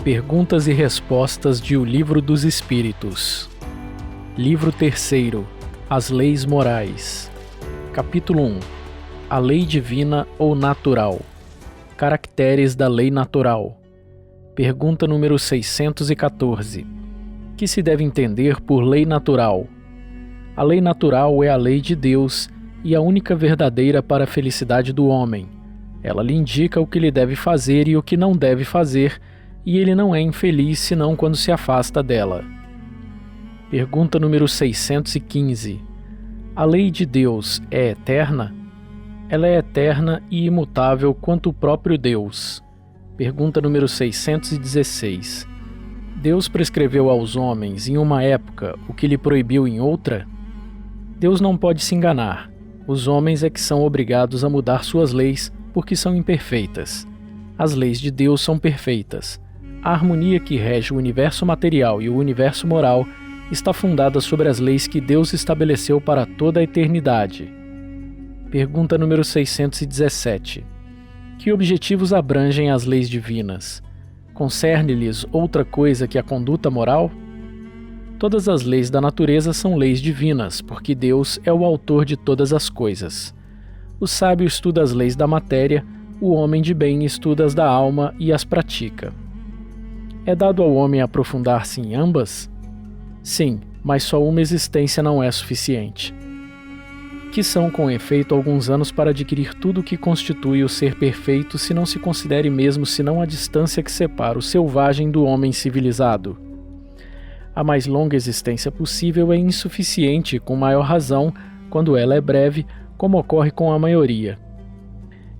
Perguntas e respostas de O Livro dos Espíritos. Livro 3. As Leis Morais. Capítulo 1. A Lei Divina ou Natural. Caracteres da Lei Natural. Pergunta número 614. Que se deve entender por lei natural? A lei natural é a lei de Deus e a única verdadeira para a felicidade do homem. Ela lhe indica o que ele deve fazer e o que não deve fazer, e ele não é infeliz senão quando se afasta dela. Pergunta número 615. A lei de Deus é eterna? Ela é eterna e imutável quanto o próprio Deus. Pergunta número 616. Deus prescreveu aos homens em uma época o que lhe proibiu em outra? Deus não pode se enganar. Os homens é que são obrigados a mudar suas leis porque são imperfeitas. As leis de Deus são perfeitas. A harmonia que rege o universo material e o universo moral está fundada sobre as leis que Deus estabeleceu para toda a eternidade. Pergunta número 617. Que objetivos abrangem as leis divinas? Concerne-lhes outra coisa que a conduta moral? Todas as leis da natureza são leis divinas, porque Deus é o autor de todas as coisas. O sábio estuda as leis da matéria, o homem de bem estuda as da alma e as pratica. É dado ao homem aprofundar-se em ambas? Sim, mas só uma existência não é suficiente. Que são, com efeito, alguns anos para adquirir tudo o que constitui o ser perfeito, se não se considere mesmo senão a distância que separa o selvagem do homem civilizado. A mais longa existência possível é insuficiente, com maior razão, quando ela é breve, como ocorre com a maioria.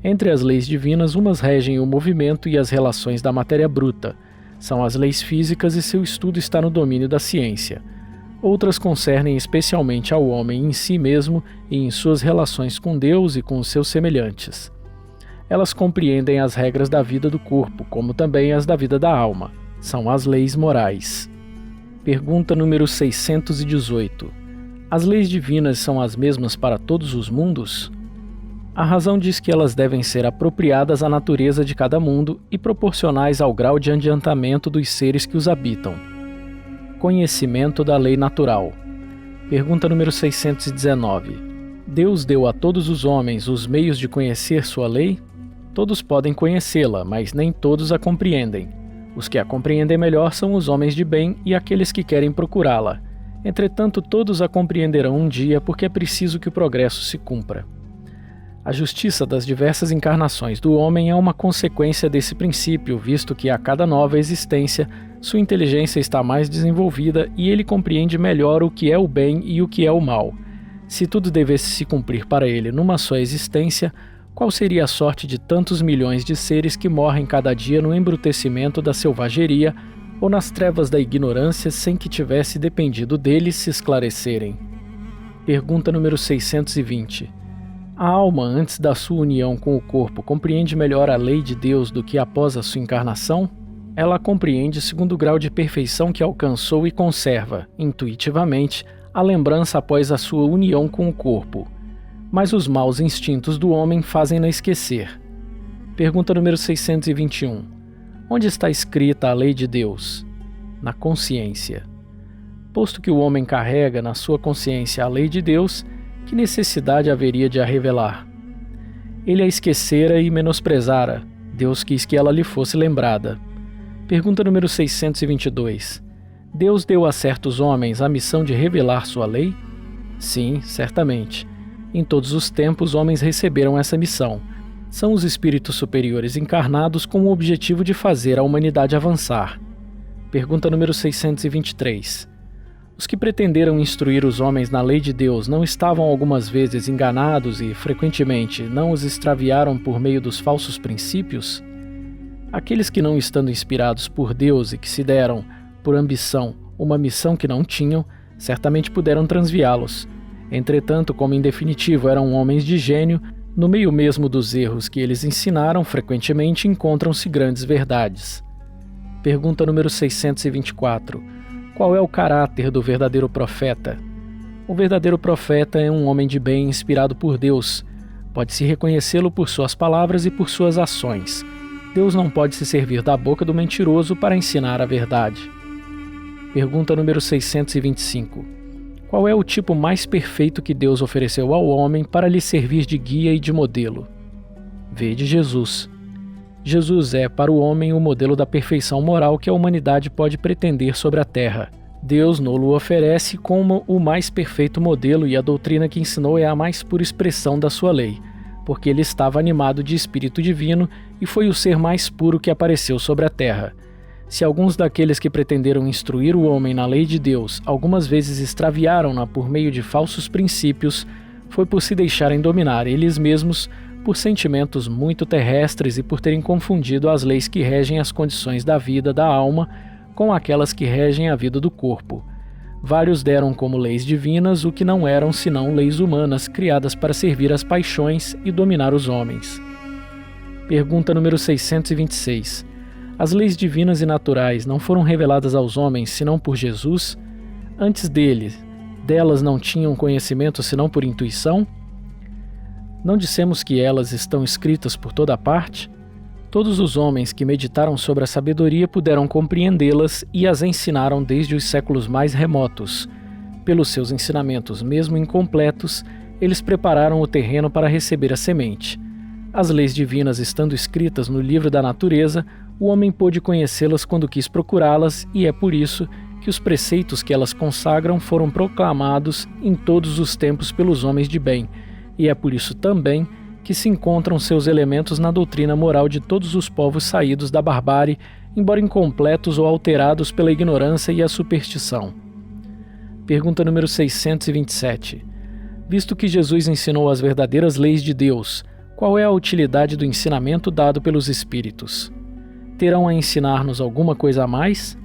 Entre as leis divinas, umas regem o movimento e as relações da matéria bruta. São as leis físicas e seu estudo está no domínio da ciência. Outras concernem especialmente ao homem em si mesmo e em suas relações com Deus e com os seus semelhantes. Elas compreendem as regras da vida do corpo, como também as da vida da alma. São as leis morais. Pergunta número 618. As leis divinas são as mesmas para todos os mundos? A razão diz que elas devem ser apropriadas à natureza de cada mundo e proporcionais ao grau de adiantamento dos seres que os habitam. Conhecimento da lei natural. Pergunta número 619. Deus deu a todos os homens os meios de conhecer sua lei? Todos podem conhecê-la, mas nem todos a compreendem. Os que a compreendem melhor são os homens de bem e aqueles que querem procurá-la. Entretanto, todos a compreenderão um dia porque é preciso que o progresso se cumpra. A justiça das diversas encarnações do homem é uma consequência desse princípio, visto que a cada nova existência, sua inteligência está mais desenvolvida e ele compreende melhor o que é o bem e o que é o mal. Se tudo devesse se cumprir para ele numa só existência, qual seria a sorte de tantos milhões de seres que morrem cada dia no embrutecimento da selvageria ou nas trevas da ignorância sem que tivesse dependido deles se esclarecerem? Pergunta número 620. A alma, antes da sua união com o corpo, compreende melhor a lei de Deus do que após a sua encarnação? Ela a compreende segundo o grau de perfeição que alcançou e conserva, intuitivamente, a lembrança após a sua união com o corpo. Mas os maus instintos do homem fazem-na esquecer. Pergunta número 621. Onde está escrita a lei de Deus? Na consciência. Posto que o homem carrega na sua consciência a lei de Deus, que necessidade haveria de a revelar? Ele a esquecera e menosprezara. Deus quis que ela lhe fosse lembrada. Pergunta número 622. Deus deu a certos homens a missão de revelar sua lei? Sim, certamente. Em todos os tempos, homens receberam essa missão. São os espíritos superiores encarnados com o objetivo de fazer a humanidade avançar. Pergunta número 623. Os que pretenderam instruir os homens na lei de Deus não estavam algumas vezes enganados e, frequentemente, não os extraviaram por meio dos falsos princípios? Aqueles que, não estando inspirados por Deus e que se deram, por ambição, uma missão que não tinham, certamente puderam transviá-los. Entretanto, como em definitivo eram homens de gênio, no meio mesmo dos erros que eles ensinaram, frequentemente encontram-se grandes verdades. Pergunta número 624. Qual é o caráter do verdadeiro profeta? O verdadeiro profeta é um homem de bem inspirado por Deus. Pode-se reconhecê-lo por suas palavras e por suas ações. Deus não pode se servir da boca do mentiroso para ensinar a verdade. Pergunta número 625. Qual é o tipo mais perfeito que Deus ofereceu ao homem para lhe servir de guia e de modelo? Vede Jesus. Jesus é, para o homem, o modelo da perfeição moral que a humanidade pode pretender sobre a terra. Deus nos oferece como o mais perfeito modelo e a doutrina que ensinou é a mais pura expressão da sua lei, porque ele estava animado de espírito divino e foi o ser mais puro que apareceu sobre a terra. Se alguns daqueles que pretenderam instruir o homem na lei de Deus algumas vezes extraviaram-na por meio de falsos princípios, foi por se deixarem dominar eles mesmos por sentimentos muito terrestres e por terem confundido as leis que regem as condições da vida da alma com aquelas que regem a vida do corpo. Vários deram como leis divinas o que não eram senão leis humanas criadas para servir às paixões e dominar os homens. Pergunta número 626. As leis divinas e naturais não foram reveladas aos homens senão por Jesus? Antes delas não tinham conhecimento senão por intuição? Não dissemos que elas estão escritas por toda parte? Todos os homens que meditaram sobre a sabedoria puderam compreendê-las e as ensinaram desde os séculos mais remotos. Pelos seus ensinamentos, mesmo incompletos, eles prepararam o terreno para receber a semente. As leis divinas estando escritas no livro da natureza, o homem pôde conhecê-las quando quis procurá-las, e é por isso que os preceitos que elas consagram foram proclamados em todos os tempos pelos homens de bem, e é por isso também que se encontram seus elementos na doutrina moral de todos os povos saídos da barbárie, embora incompletos ou alterados pela ignorância e a superstição. Pergunta número 627. Visto que Jesus ensinou as verdadeiras leis de Deus, qual é a utilidade do ensinamento dado pelos Espíritos? Terão a ensinar-nos alguma coisa a mais?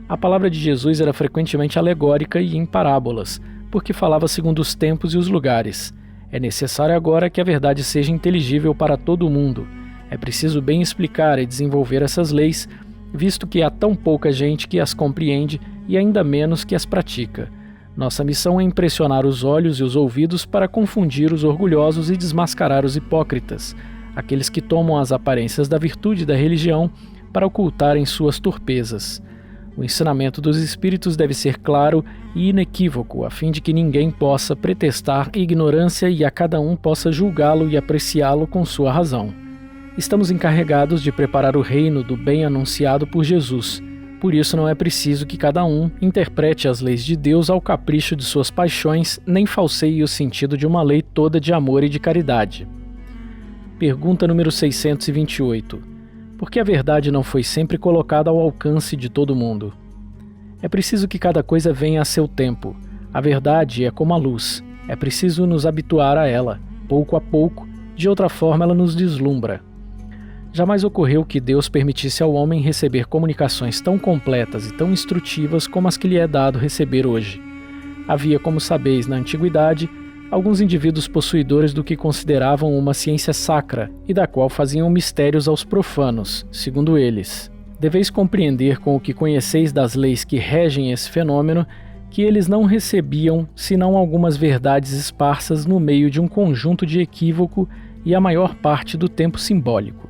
A palavra de Jesus era frequentemente alegórica e em parábolas, porque falava segundo os tempos e os lugares. É necessário agora que a verdade seja inteligível para todo o mundo. É preciso bem explicar e desenvolver essas leis, visto que há tão pouca gente que as compreende e ainda menos que as pratica. Nossa missão é impressionar os olhos e os ouvidos para confundir os orgulhosos e desmascarar os hipócritas, aqueles que tomam as aparências da virtude e da religião para ocultarem suas torpezas. O ensinamento dos Espíritos deve ser claro e inequívoco, a fim de que ninguém possa pretextar ignorância e a cada um possa julgá-lo e apreciá-lo com sua razão. Estamos encarregados de preparar o reino do bem anunciado por Jesus. Por isso não é preciso que cada um interprete as leis de Deus ao capricho de suas paixões, nem falseie o sentido de uma lei toda de amor e de caridade. Pergunta número 628. Por que a verdade não foi sempre colocada ao alcance de todo mundo? É preciso que cada coisa venha a seu tempo. A verdade é como a luz. É preciso nos habituar a ela, pouco a pouco, de outra forma ela nos deslumbra. Jamais ocorreu que Deus permitisse ao homem receber comunicações tão completas e tão instrutivas como as que lhe é dado receber hoje. Havia, como sabeis, na antiguidade, alguns indivíduos possuidores do que consideravam uma ciência sacra e da qual faziam mistérios aos profanos, segundo eles. Deveis compreender com o que conheceis das leis que regem esse fenômeno, que eles não recebiam senão algumas verdades esparsas no meio de um conjunto de equívoco e a maior parte do tempo simbólico.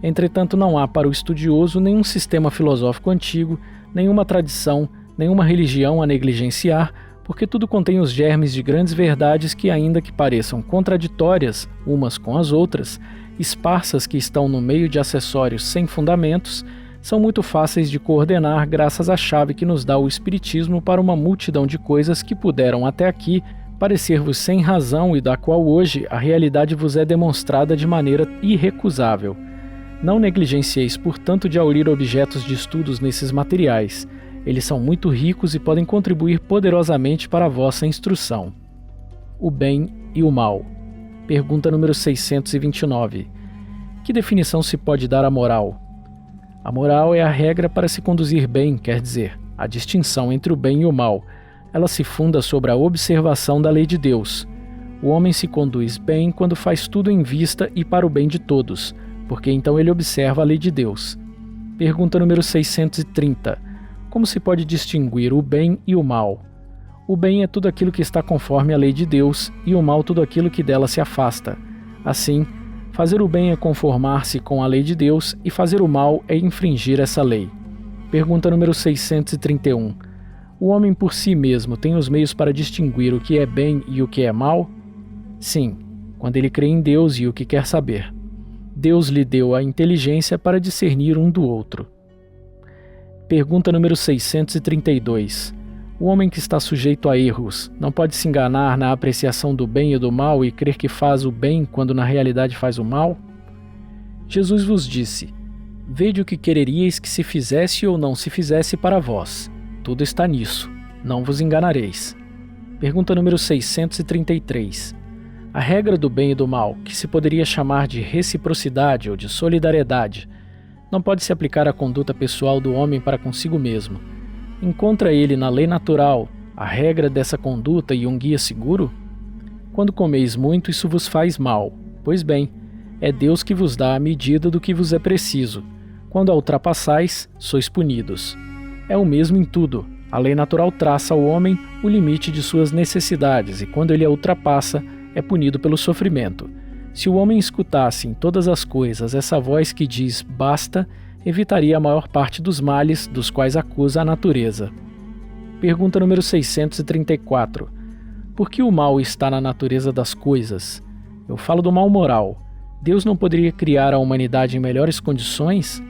Entretanto, não há para o estudioso nenhum sistema filosófico antigo, nenhuma tradição, nenhuma religião a negligenciar, porque tudo contém os germes de grandes verdades que, ainda que pareçam contraditórias umas com as outras, esparsas que estão no meio de acessórios sem fundamentos, são muito fáceis de coordenar graças à chave que nos dá o Espiritismo para uma multidão de coisas que puderam até aqui parecer-vos sem razão e da qual hoje a realidade vos é demonstrada de maneira irrecusável. Não negligencieis, portanto, de aurir objetos de estudos nesses materiais. Eles são muito ricos e podem contribuir poderosamente para a vossa instrução. O bem e o mal. Pergunta número 629. Que definição se pode dar à moral? A moral é a regra para se conduzir bem, quer dizer, a distinção entre o bem e o mal. Ela se funda sobre a observação da lei de Deus. O homem se conduz bem quando faz tudo em vista e para o bem de todos, porque então ele observa a lei de Deus. Pergunta número 630. Como se pode distinguir o bem e o mal? O bem é tudo aquilo que está conforme a lei de Deus, e o mal tudo aquilo que dela se afasta. Assim, Fazer o bem é conformar-se com a lei de Deus e fazer o mal é infringir essa lei. Pergunta número 631. O homem por si mesmo tem os meios para distinguir o que é bem e o que é mal? Sim, quando ele crê em Deus e o que quer saber. Deus lhe deu a inteligência para discernir um do outro. Pergunta número 632. O homem que está sujeito a erros não pode se enganar na apreciação do bem e do mal e crer que faz o bem quando na realidade faz o mal? Jesus vos disse: Vede o que quereríeis que se fizesse ou não se fizesse para vós. Tudo está nisso. Não vos enganareis. Pergunta número 633. A regra do bem e do mal, que se poderia chamar de reciprocidade ou de solidariedade, não pode se aplicar à conduta pessoal do homem para consigo mesmo. Encontra ele na lei natural a regra dessa conduta e um guia seguro? Quando comeis muito, isso vos faz mal. Pois bem, é Deus que vos dá a medida do que vos é preciso. Quando a ultrapassais, sois punidos. É o mesmo em tudo. A lei natural traça ao homem o limite de suas necessidades e quando ele a ultrapassa, é punido pelo sofrimento. Se o homem escutasse em todas as coisas essa voz que diz basta, evitaria a maior parte dos males dos quais acusa a natureza. Pergunta número 634. Por que o mal está na natureza das coisas? Eu falo do mal moral. Deus não poderia criar a humanidade em melhores condições?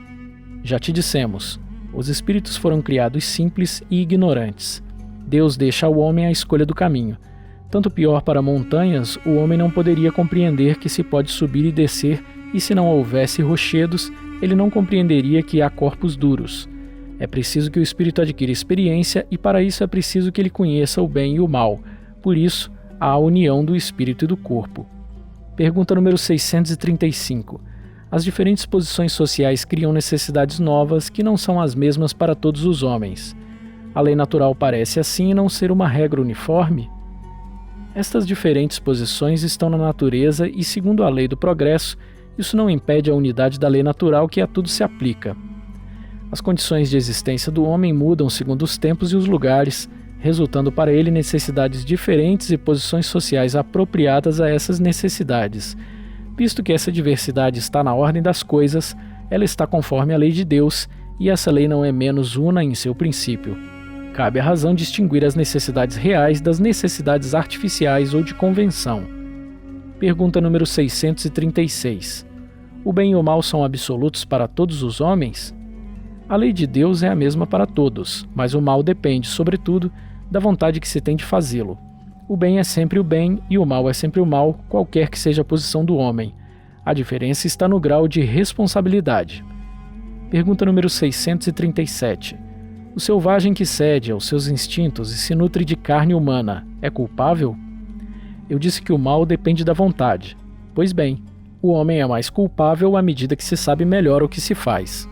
Já te dissemos, os espíritos foram criados simples e ignorantes. Deus deixa ao homem a escolha do caminho. Tanto pior para montanhas, o homem não poderia compreender que se pode subir e descer, e se não houvesse rochedos, ele não compreenderia que há corpos duros. É preciso que o espírito adquira experiência e para isso é preciso que ele conheça o bem e o mal. Por isso, há a união do espírito e do corpo. Pergunta número 635. As diferentes posições sociais criam necessidades novas que não são as mesmas para todos os homens. A lei natural parece assim não ser uma regra uniforme? Estas diferentes posições estão na natureza e, segundo a lei do progresso, isso não impede a unidade da lei natural que a tudo se aplica. As condições de existência do homem mudam segundo os tempos e os lugares, resultando para ele necessidades diferentes e posições sociais apropriadas a essas necessidades. Visto que essa diversidade está na ordem das coisas, ela está conforme a lei de Deus, e essa lei não é menos una em seu princípio. Cabe à razão distinguir as necessidades reais das necessidades artificiais ou de convenção. Pergunta número 636. O bem e o mal são absolutos para todos os homens? A lei de Deus é a mesma para todos, mas o mal depende, sobretudo, da vontade que se tem de fazê-lo. O bem é sempre o bem e o mal é sempre o mal, qualquer que seja a posição do homem. A diferença está no grau de responsabilidade. Pergunta número 637. O selvagem que cede aos seus instintos e se nutre de carne humana é culpável? Eu disse que o mal depende da vontade. Pois bem, o homem é mais culpável à medida que se sabe melhor o que se faz.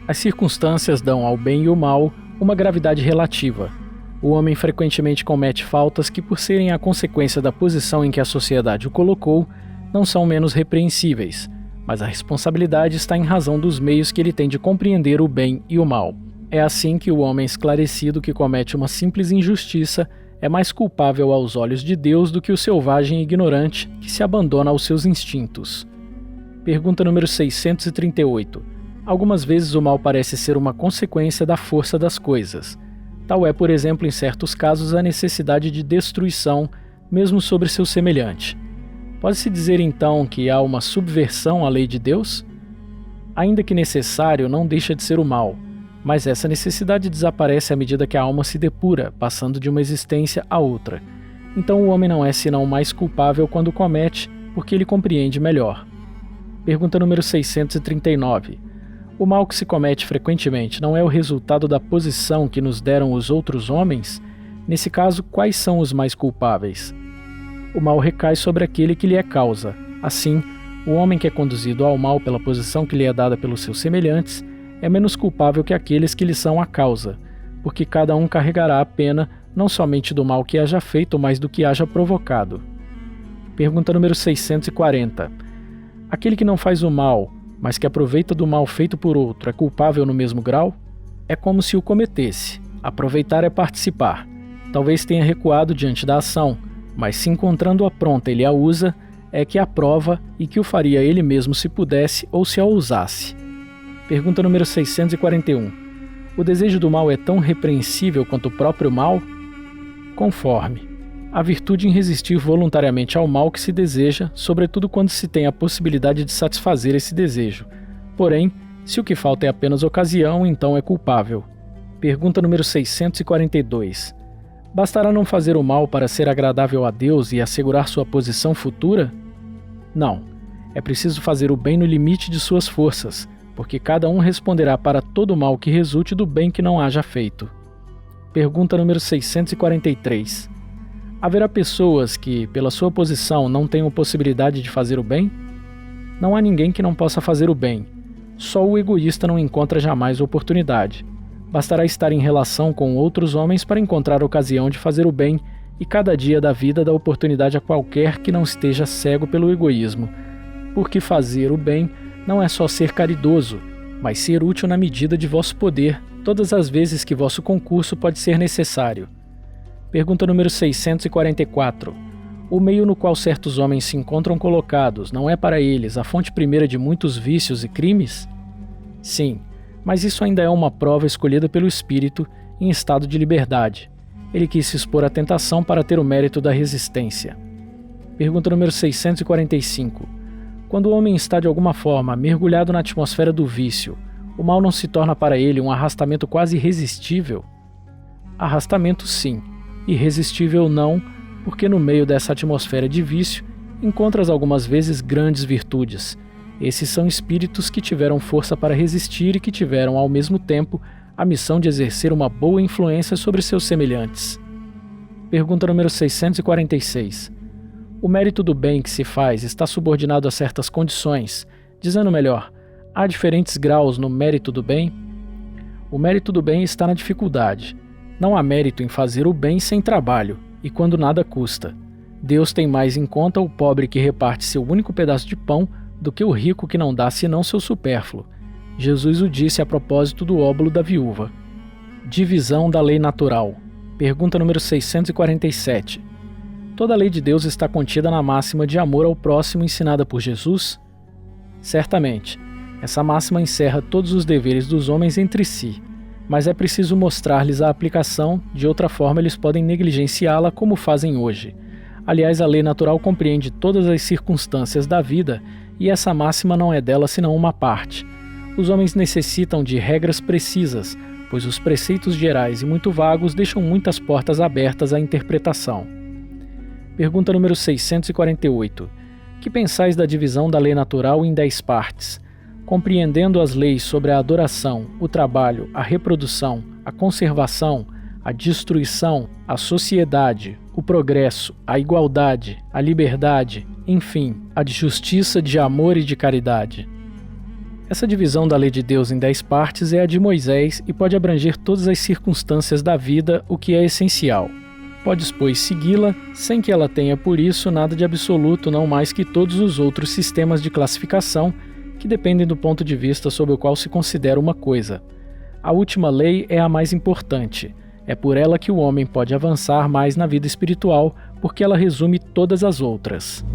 As circunstâncias dão ao bem e ao mal uma gravidade relativa. O homem frequentemente comete faltas que, por serem a consequência da posição em que a sociedade o colocou, não são menos repreensíveis, mas a responsabilidade está em razão dos meios que ele tem de compreender o bem e o mal. É assim que o homem esclarecido que comete uma simples injustiça é mais culpável aos olhos de Deus do que o selvagem ignorante que se abandona aos seus instintos. Pergunta número 638. Algumas vezes o mal parece ser uma consequência da força das coisas. Tal é, por exemplo, em certos casos, a necessidade de destruição, mesmo sobre seu semelhante. Pode-se dizer então que há uma subversão à lei de Deus? Ainda que necessário, não deixa de ser o mal. Mas essa necessidade desaparece à medida que a alma se depura, passando de uma existência a outra. Então o homem não é senão mais culpável quando comete, porque ele compreende melhor. Pergunta número 639. O mal que se comete frequentemente não é o resultado da posição que nos deram os outros homens? Nesse caso, quais são os mais culpáveis? O mal recai sobre aquele que lhe é causa. Assim, o homem que é conduzido ao mal pela posição que lhe é dada pelos seus semelhantes é menos culpável que aqueles que lhe são a causa, porque cada um carregará a pena não somente do mal que haja feito, mas do que haja provocado. Pergunta número 640. Aquele que não faz o mal, mas que aproveita do mal feito por outro, é culpável no mesmo grau? É como se o cometesse. Aproveitar é participar. Talvez tenha recuado diante da ação, mas se encontrando-a pronta ele a usa, é que aprova e que o faria ele mesmo se pudesse ou se a ousasse. Pergunta número 641. O desejo do mal é tão repreensível quanto o próprio mal? Conforme. A virtude em resistir voluntariamente ao mal que se deseja, sobretudo quando se tem a possibilidade de satisfazer esse desejo. Porém, se o que falta é apenas ocasião, então é culpável. Pergunta número 642. Bastará não fazer o mal para ser agradável a Deus e assegurar sua posição futura? Não. É preciso fazer o bem no limite de suas forças, porque cada um responderá para todo o mal que resulte do bem que não haja feito. Pergunta número 643. Haverá pessoas que, pela sua posição, não tenham possibilidade de fazer o bem? Não há ninguém que não possa fazer o bem. Só o egoísta não encontra jamais oportunidade. Bastará estar em relação com outros homens para encontrar a ocasião de fazer o bem, e cada dia da vida dá oportunidade a qualquer que não esteja cego pelo egoísmo. Porque fazer o bem não é só ser caridoso, mas ser útil na medida de vosso poder, todas as vezes que vosso concurso pode ser necessário. Pergunta número 644. O meio no qual certos homens se encontram colocados não é para eles a fonte primeira de muitos vícios e crimes? Sim, mas isso ainda é uma prova escolhida pelo Espírito em estado de liberdade. Ele quis se expor à tentação para ter o mérito da resistência. Pergunta número 645. Quando o homem está de alguma forma mergulhado na atmosfera do vício, o mal não se torna para ele um arrastamento quase irresistível? Arrastamento sim, irresistível não, porque no meio dessa atmosfera de vício encontras algumas vezes grandes virtudes. Esses são espíritos que tiveram força para resistir e que tiveram, ao mesmo tempo, a missão de exercer uma boa influência sobre seus semelhantes. Pergunta número 646. O mérito do bem que se faz está subordinado a certas condições. Dizendo melhor, há diferentes graus no mérito do bem? O mérito do bem está na dificuldade. Não há mérito em fazer o bem sem trabalho, e quando nada custa. Deus tem mais em conta o pobre que reparte seu único pedaço de pão do que o rico que não dá senão seu supérfluo. Jesus o disse a propósito do óbolo da viúva. Divisão da lei natural. Pergunta número 647. Toda a lei de Deus está contida na máxima de amor ao próximo ensinada por Jesus? Certamente. Essa máxima encerra todos os deveres dos homens entre si, mas é preciso mostrar-lhes a aplicação, de outra forma eles podem negligenciá-la como fazem hoje. Aliás, a lei natural compreende todas as circunstâncias da vida e essa máxima não é dela senão uma parte. Os homens necessitam de regras precisas, pois os preceitos gerais e muito vagos deixam muitas portas abertas à interpretação. Pergunta número 648. Que pensais da divisão da lei natural em 10 partes? Compreendendo as leis sobre a adoração, o trabalho, a reprodução, a conservação, a destruição, a sociedade, o progresso, a igualdade, a liberdade, enfim, a de justiça, de amor e de caridade. Essa divisão da lei de Deus em 10 partes é a de Moisés e pode abranger todas as circunstâncias da vida, o que é essencial. Podes, pois, segui-la, sem que ela tenha por isso nada de absoluto, não mais que todos os outros sistemas de classificação que dependem do ponto de vista sob o qual se considera uma coisa. A última lei é a mais importante. É por ela que o homem pode avançar mais na vida espiritual, porque ela resume todas as outras.